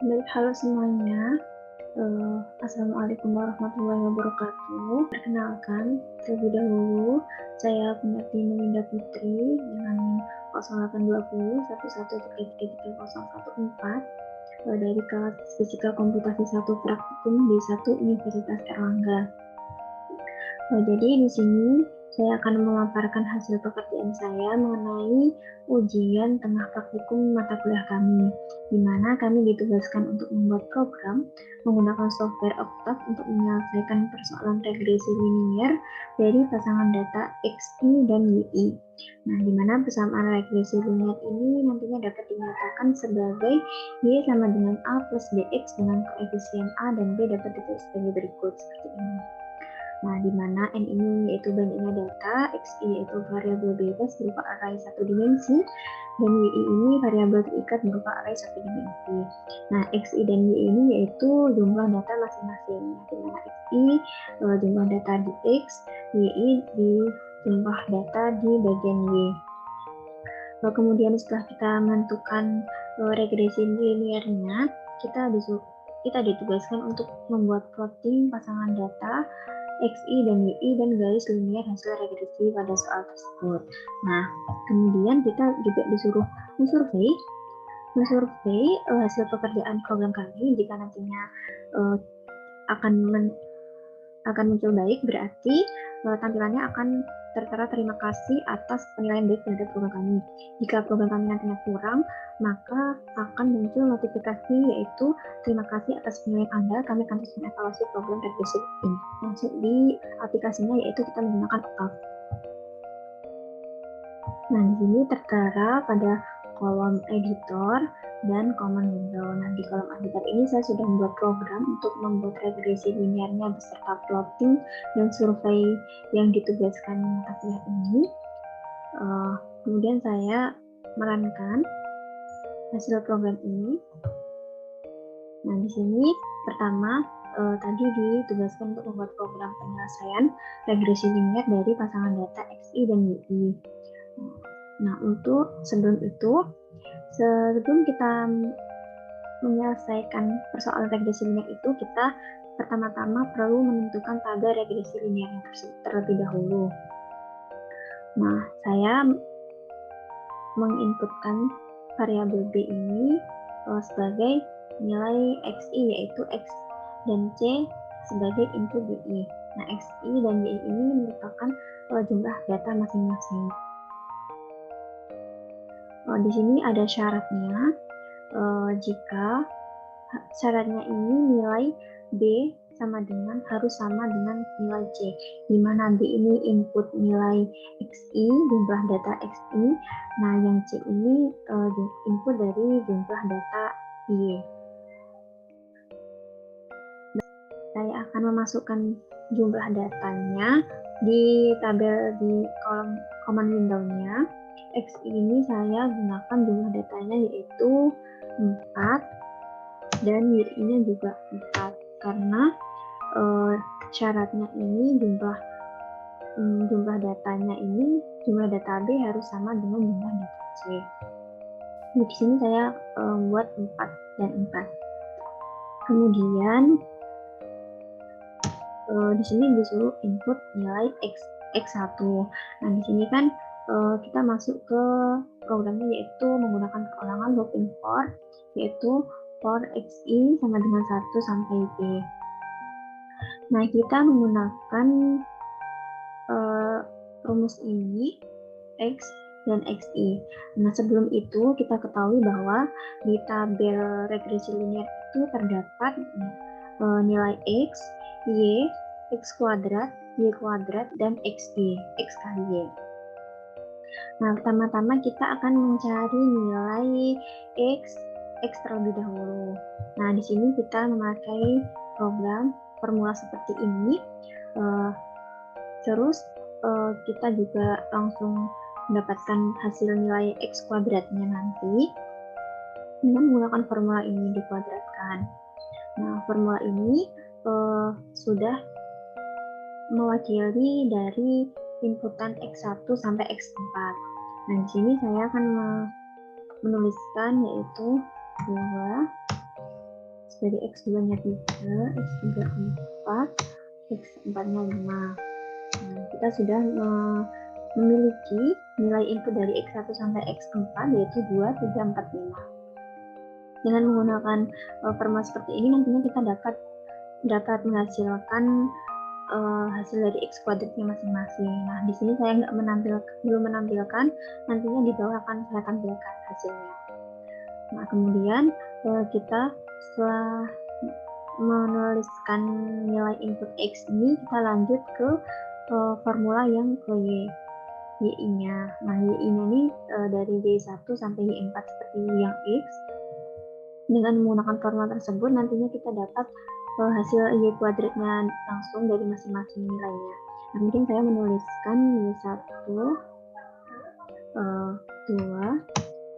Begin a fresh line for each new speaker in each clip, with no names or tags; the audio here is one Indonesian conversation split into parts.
Baik, halo semuanya. Assalamualaikum warahmatullahi wabarakatuh. Perkenalkan, terlebih dahulu, saya Gunarti Melinda Putri dengan NIM 0820 11333014 dari kelas Fisika Komputasi 1 Praktikum di 1 Universitas Erlangga. Jadi di sini saya akan memaparkan hasil pekerjaan saya mengenai ujian tengah praktikum mata kuliah kami, di mana kami ditugaskan untuk membuat program menggunakan software Octave untuk menyelesaikan persoalan regresi linier dari pasangan data XY dan YI. Nah, di mana persamaan regresi linier ini nantinya dapat dinyatakan sebagai Y sama dengan A plus BX dengan koefisien A dan B dapat ditulis sebagai berikut seperti ini. Nah, di mana N ini yaitu bandingnya data, XI yaitu variabel bebas berupa array satu dimensi, dan YI ini variabel terikat berupa array satu dimensi. Nah, XI dan YI ini yaitu jumlah data masing-masing. Di mana XI jumlah data di X, YI di jumlah data di bagian Y. Kemudian setelah kita menentukan regresi linearnya, kita ditugaskan untuk membuat plotting pasangan data XI dan YI dan garis linier hasil regresi pada soal tersebut. Nah, kemudian kita juga disuruh mensurvei hasil pekerjaan program kami. Jika nantinya akan muncul baik, berarti tampilannya akan tertera terima kasih atas penilaian baik terhadap program kami. Jika program kami nantinya kurang, maka akan muncul notifikasi yaitu terima kasih atas penilaian Anda, kami akan terus mengevaluasi program regresi ini. Masuk di aplikasinya yaitu kita menggunakan Octave. Nah, di sini tertera pada kolom editor dan command window. Nah, di kolom editor ini saya sudah membuat program untuk membuat regresi linearnya beserta plotting dan survei yang ditugaskan mata kuliah ini. Kemudian saya merankan hasil program ini. Nah, di sini pertama tadi ditugaskan untuk membuat program penyelesaian regresi linear dari pasangan data XI dan YI. Nah, sebelum kita menyelesaikan persoalan regresi linear itu, kita pertama-tama perlu menentukan tabel regresi linear terlebih dahulu. Nah, saya menginputkan variabel B ini sebagai nilai XI, yaitu X dan C sebagai input YI. Nah, XI dan YI ini merupakan jumlah data masing-masing. Di sini ada syaratnya, jika syaratnya ini nilai B harus sama dengan nilai C, di mana B ini input nilai XI, jumlah data XI, nah yang C ini input dari jumlah data Y. Saya akan memasukkan jumlah datanya di tabel di kolom command window-nya. XI ini saya gunakan jumlah datanya yaitu 4 dan YI-nya juga 4 karena syaratnya ini jumlah datanya ini, jumlah data B harus sama dengan jumlah data C. Di sini saya buat 4 dan 4. Kemudian di sini disuruh input nilai X1. Nah, di sini kan kita masuk ke programnya yaitu menggunakan perulangan looping for, yaitu for XI sama dengan 1 sampai B. Nah, kita menggunakan rumus ini X dan XI. Nah, sebelum itu kita ketahui bahwa di tabel regresi linear itu terdapat nilai X, Y, X kuadrat, Y kuadrat, dan XY, X kali Y. Nah, pertama-tama kita akan mencari nilai X terlebih dahulu. Nah, di sini kita memakai program formula seperti ini. Terus kita juga langsung mendapatkan hasil nilai X kuadratnya nanti dengan menggunakan formula ini dikuadratkan. Nah, formula ini sudah mewakili dari inputan X1 sampai X4. Nah, di sini saya akan menuliskan yaitu 2 dari X2-nya 3, X3 4, X4-nya 5. Nah, kita sudah memiliki nilai input dari X1 sampai X4 yaitu 2, 3, 4, 5. Dengan menggunakan formula seperti ini nantinya kita dapat menghasilkan hasil dari X kuadratnya masing-masing. Nah, di sini saya belum menampilkan, nantinya di bawah akan saya tampilkan hasilnya. Nah, kemudian kita setelah menuliskan nilai input X ini, kita lanjut ke formula yang ke Y-nya. Nah, Y-nya ini dari Y1 sampai Y4 seperti yang X. Dengan menggunakan formula tersebut, nantinya kita dapat hasil Y kuadratnya langsung dari masing-masing nilainya. Nah, mungkin saya menuliskan Y1, 2,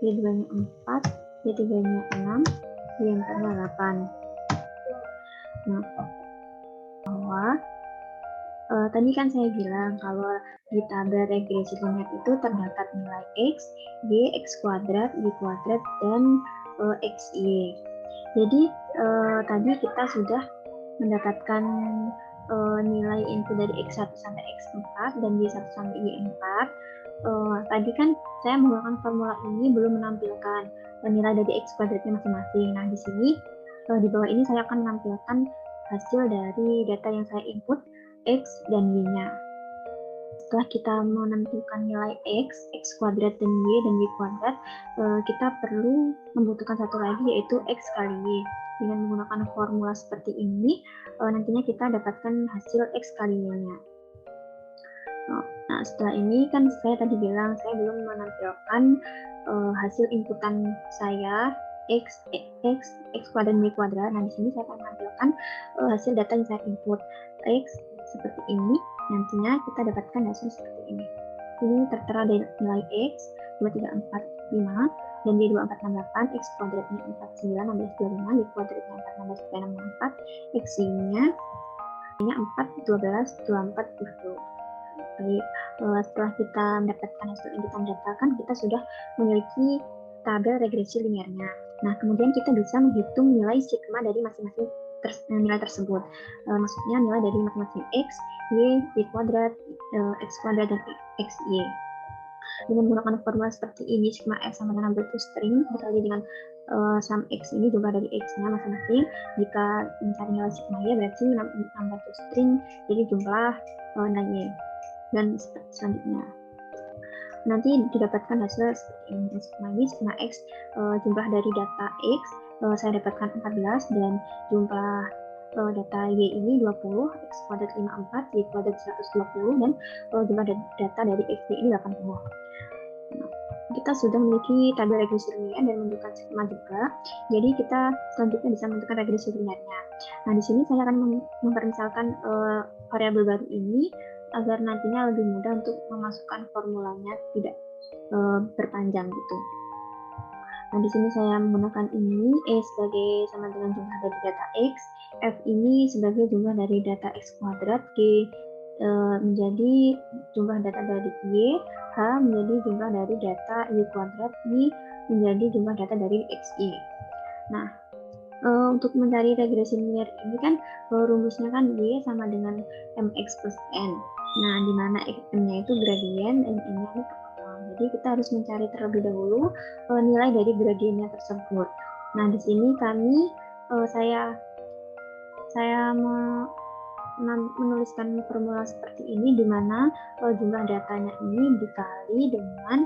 Y2-nya 4, Y3-nya 6, Y4-nya 8. Nah, bahwa tadi kan saya bilang kalau di tabel regresi linear itu terdapat nilai X, Y, X kuadrat, Y kuadrat, dan XY. Jadi tadi kita sudah mendapatkan nilai input dari X1 sampai X4 dan Y1 sampai Y4. Tadi kan saya menggunakan formula ini belum menampilkan nilai dari X kuadratnya masing-masing. Nah, di sini di bawah ini saya akan menampilkan hasil dari data yang saya input X dan Y-nya. Setelah kita menentukan nilai X kuadrat, dan Y kuadrat, kita perlu membutuhkan satu lagi yaitu X kali Y. Dengan menggunakan formula seperti ini, nantinya kita dapatkan hasil X kali Y-nya. Nah, setelah ini kan saya tadi bilang saya belum menampilkan hasil inputan saya X kuadrat, Y kuadrat. Nah, di sini saya akan menampilkan hasil data yang saya input X seperti ini. Nantinya kita dapatkan hasil seperti ini. Ini tertera dari nilai X 2, 3, 4, 5 dan Y 2, 4, 6, 8, X kuadratnya 4, 9, 16, 25, Y kuadratnya 4, 16, 26, 4, X Y-nya 4, 12, 24, 20. Baik, setelah kita mendapatkan hasil inputan data, kan kita sudah memiliki tabel regresi linearnya. Nah, kemudian kita bisa menghitung nilai sigma dari masing-masing nilai tersebut. Maksudnya nilai dari masing-masing X, Y kuadrat, X kuadrat, dan XY. Dengan menggunakan formula seperti ini, sigma X sama dengan amplitude string dikali dengan sum X ini jumlah dari X-nya masing-masing. Jika mencari nilai sigma Y berarti amplitude string jadi jumlah nilai Y. Dan selanjutnya nanti didapatkan hasil seperti ini. Sigma Y, sigma X, jumlah dari data X saya dapatkan 14 dan jumlah data Y ini 20, X kuadrat 54, Y kuadrat 120 dan jumlah data dari X ini 80. Nah, kita sudah memiliki tabel regresi linear dan menentukan sigma juga. Jadi kita selanjutnya bisa menentukan regresi linearnya. Nah, di sini saya akan mempermisalkan variabel baru ini agar nantinya lebih mudah untuk memasukkan formulanya, tidak berpanjang gitu. Nah, di sini saya menggunakan ini E sebagai sama dengan jumlah dari data X, F ini sebagai jumlah dari data X kuadrat, G menjadi jumlah data dari Y, H menjadi jumlah dari data Y kuadrat, Y menjadi jumlah data dari XY. Nah, untuk mencari regresi linear ini kan rumusnya kan Y sama dengan MX plus N. Nah, di mana M-nya itu gradien dan N-nya itu perkembangan. Jadi kita harus mencari terlebih dahulu nilai dari gradiennya tersebut. Nah, di sini saya menuliskan formula seperti ini, di mana jumlah datanya ini dikali dengan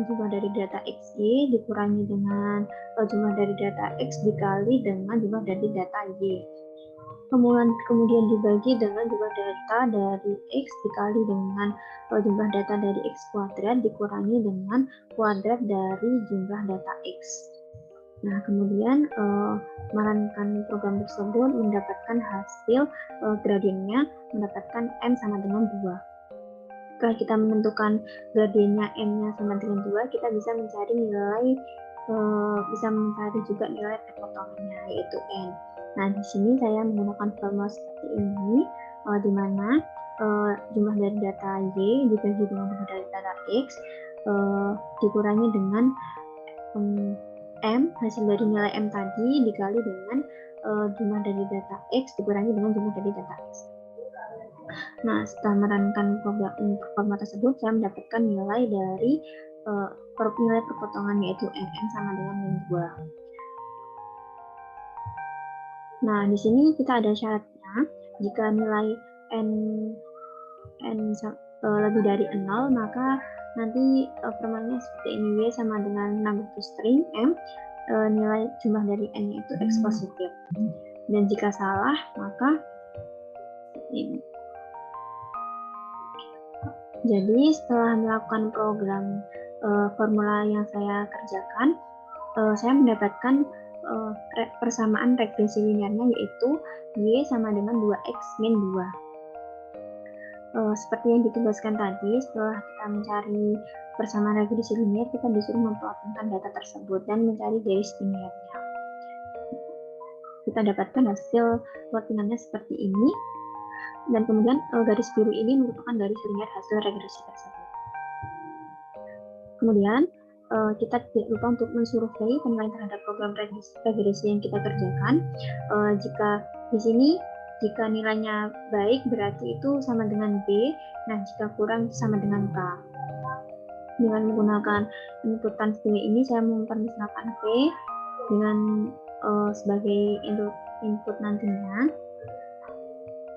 jumlah dari data XY dikurangi dengan jumlah dari data X dikali dengan jumlah dari data Y. Kemudian dibagi dengan jumlah data dari X dikali dengan jumlah data dari X kuadrat dikurangi dengan kuadrat dari jumlah data X. Nah, kemudian merankan program tersebut mendapatkan hasil gradiennya mendapatkan M sama dengan 2. Setelah kita menentukan gradiennya M-nya sama dengan 2, kita bisa mencari juga nilai potongnya yaitu N. Nah, di sini saya menggunakan formula seperti ini, di mana jumlah dari data Y dibagi dengan jumlah dari data X dikurangi dengan M, hasil dari nilai M tadi dikali dengan jumlah dari data X dikurangi dengan jumlah dari data X. Nah, setelah merankan performa tersebut, saya mendapatkan nilai dari nilai perpotongan yaitu N sama dengan min 2. Nah, di sini kita ada syaratnya, jika nilai N lebih dari 0, maka nanti formulanya seperti ini, Y sama dengan number to string M, nilai jumlah dari N itu X positif. Dan jika salah, maka ini. Jadi setelah melakukan program formula yang saya kerjakan, saya mendapatkan persamaan regresi linearnya, yaitu Y sama dengan 2X min 2. Seperti yang ditugaskan tadi, setelah kita mencari persamaan regresi linear, kita disuruh memplottingkan data tersebut dan mencari garis linearnya. Kita dapatkan hasil plottingannya seperti ini, dan kemudian garis biru ini merupakan garis linear hasil regresi tersebut. Kemudian kita tidak lupa untuk mensurvei penilaian terhadap program regresi yang kita kerjakan. Jika di sini jika nilainya baik berarti itu sama dengan B, nah jika kurang sama dengan K. Dengan menggunakan inputan sebagai ini, saya mempermisalkan V dengan sebagai input nantinya.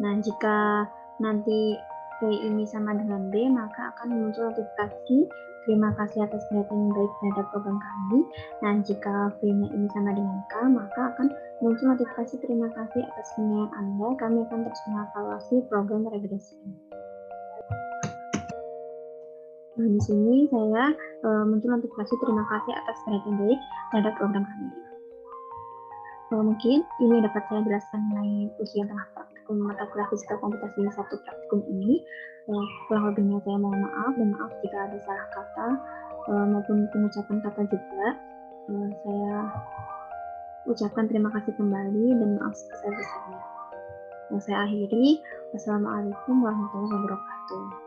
Nah, jika nanti V ini sama dengan B, maka akan muncul notifikasi terima kasih atas perhatian yang baik terhadap program kami. Nah, jika V-nya ini sama dengan K, maka akan muncul notifikasi terima kasih atas penilaian Anda. Kami akan terus mengevaluasi program regresi. Nah, di sini saya muncul notifikasi terima kasih atas perhatian baik terhadap program kami. Mungkin ini dapat saya jelaskan mengenai ujian tengah praktikum mata kuliah fisika komputasi 1 praktikum ini. Kurang lebihnya saya mohon maaf, dan maaf jika ada salah kata maupun pengucapan kata juga. Saya ucapkan terima kasih kembali dan maaf sebesar-besarnya. Saya akhiri. Wassalamualaikum warahmatullahi wabarakatuh.